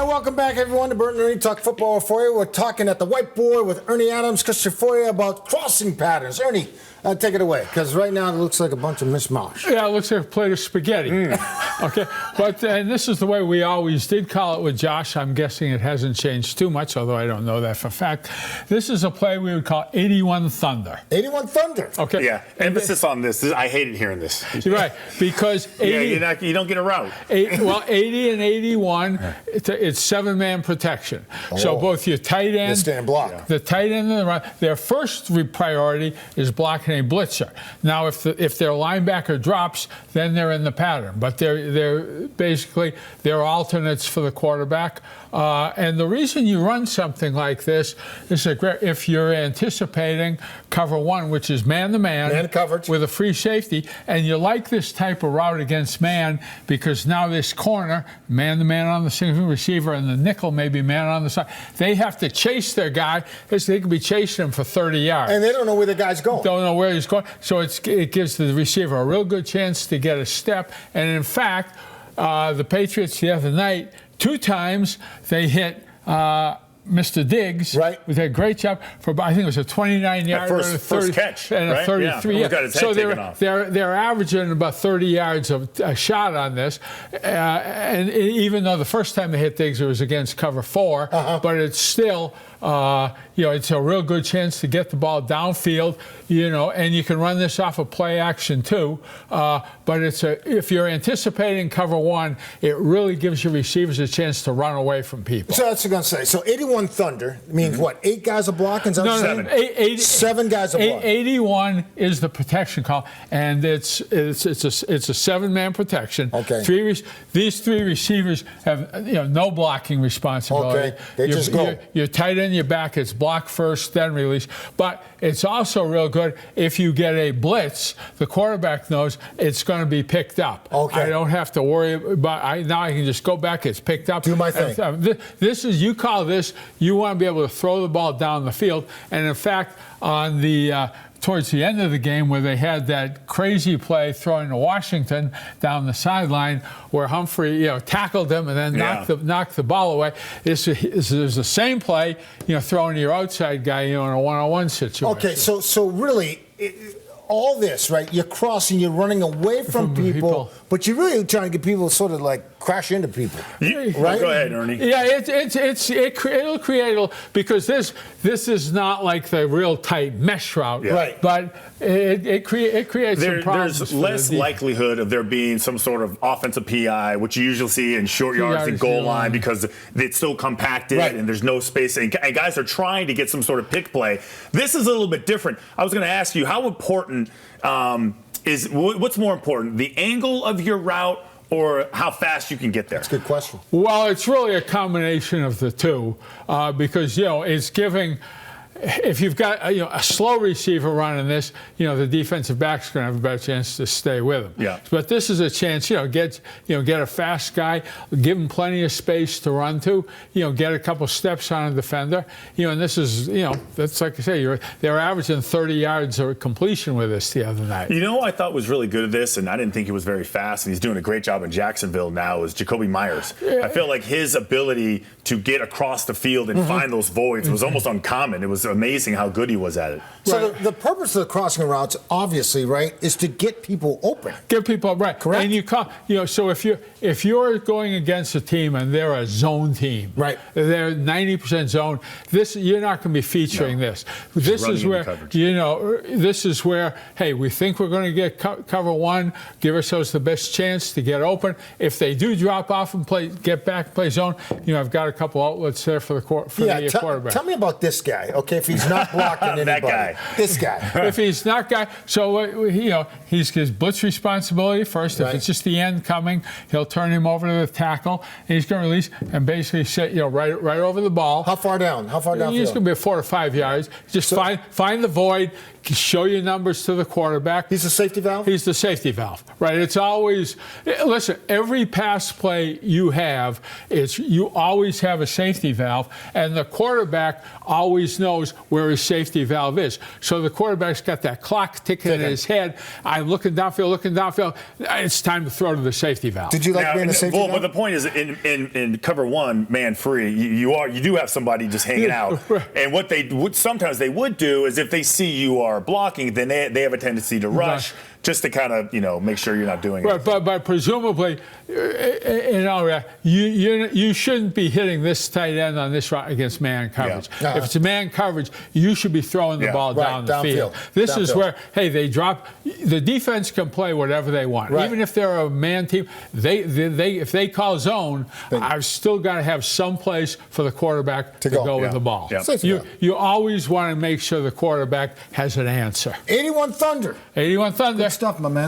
welcome back, everyone, to Burton and Ernie Talk Football for you. We're talking at the whiteboard with Ernie Adams, Fauria about crossing patterns. Ernie, take it away, because right now it looks like a bunch of mishmash. Yeah, it looks like a plate of spaghetti. Okay, but and this is the way we always did call it with Josh. I'm guessing it hasn't changed too much, although I don't know that for a fact. This is a play we would call 81 Thunder. 81 Thunder. Okay. Yeah. Emphasis on this. I hated hearing this. Right, because 80, you don't get a route. 80 and 81, it's seven-man protection. So both your tight end, stand block. The tight end and the run, their first priority is blocking a blitzer. Now, if their linebacker drops, then they're in the pattern. But they're basically they're alternates for the quarterback. And the reason you run something like this is if you're anticipating cover one, which is man-to-man coverage with a free safety, and you like this type of route against man because now this corner, man-to-man on the single receiver, and the nickel maybe man on the side, they have to chase their guy because they could be chasing him for 30 yards. And they don't know where the guy's going. Don't know where he's going. So it gives the receiver a real good chance to get a step. And in fact, the Patriots the other night, 2 times they hit Mr. Diggs. Right. With a great job for, I think it was a 29-yard and a 30, first catch, and a 33. Yeah. Got his head so taken off. they're averaging about 30 yards of a shot on this. And even though the first time they hit Diggs, it was against cover 4, but it's still, it's a real good chance to get the ball downfield, and you can run this off of play action too. But if you're anticipating cover 1, it really gives your receivers a chance to run away from people. So that's what I'm going to say. So 81 Thunder means what? 8 guys are blocking? No, 7 guys are blocking. 81 is the protection call, and it's a 7-man protection. Okay. These 3 receivers have no blocking responsibility. Okay. They just go. You're tight in your back. It's block first, then release. But it's also real good if you get a blitz. The quarterback knows it's going to be picked up. Okay. I don't have to worry about. Now I can just go back. It's picked up. Do my thing. This is, you call this. You want to be able to throw the ball down the field. And in fact, on the towards the end of the game where they had that crazy play throwing to Washington down the sideline where Humphrey, tackled him and then knocked the ball away. This is the same play, throwing to your outside guy, in a one-on-one situation. Okay, so really, all this, right? You're crossing, you're running away from people, but you're really trying to get people to sort of like crash into people, right? Go ahead, Ernie. Yeah, it'll create because this is not like the real tight mesh route, right? But it creates some problems. There's less likelihood of there being some sort of offensive PI, which you usually see in short yards and goal line because it's so compacted and there's no space, and guys are trying to get some sort of pick play. This is a little bit different. I was going to ask you, how important what's more important, the angle of your route or how fast you can get there? That's a good question. Well, it's really a combination of the two because, it's giving. If you've got a slow receiver running this, the defensive back's going to have a better chance to stay with him. Yeah. But this is a chance, get a fast guy, give him plenty of space to run to, get a couple steps on a defender, and this is, that's like I say, they're averaging 30 yards of completion with this the other night. I thought was really good at this, and I didn't think he was very fast, and he's doing a great job in Jacksonville now, is Jacoby Myers. I feel like his ability to get across the field and find those voids was almost uncommon. It was amazing how good he was at it. So the purpose of the crossing routes, obviously, right, is to get people open. Get people right. Correct. And you call, so if you're going against a team and they're a zone team, right, they're 90% zone. You're not going to be featuring this. This is where this is where, hey, we think we're going to get cover 1, give ourselves the best chance to get open. If they do drop off and get back, play zone, I've got a couple outlets there for the quarterback. Tell me about this guy, okay? If he's not blocking anybody. That guy. This guy. If he's not guy, so he's his blitz responsibility first. If it's just the end coming, he'll turn him over to the tackle, and he's going to release and basically set right over the ball. How far down? How far down? He's going to be 4 to 5 yards. Just find the void. Show your numbers to the quarterback. He's the safety valve? He's the safety valve, right? It's always, listen, every pass play you have, you always have a safety valve, and the quarterback always knows knows where his safety valve is. So the quarterback's got that clock ticking in his head. I'm looking downfield. It's time to throw to the safety valve. Did you like being a safety valve? But the point is, in cover one, man free, you do have somebody just hanging out. And what they would sometimes they would do is if they see you are blocking, then they have a tendency to rush. Just to kind of, make sure you're not doing it. But presumably, you shouldn't be hitting this tight end on this route against man coverage. Yeah. If it's man coverage, you should be throwing the ball down the field. This is where, they drop. The defense can play whatever they want. Right. Even if they're a man team, if they call zone, I've still got to have some place for the quarterback to go with the ball. Yeah. You always want to make sure the quarterback has an answer. 81 Thunder. 81 Thunder. Good stuff, my man.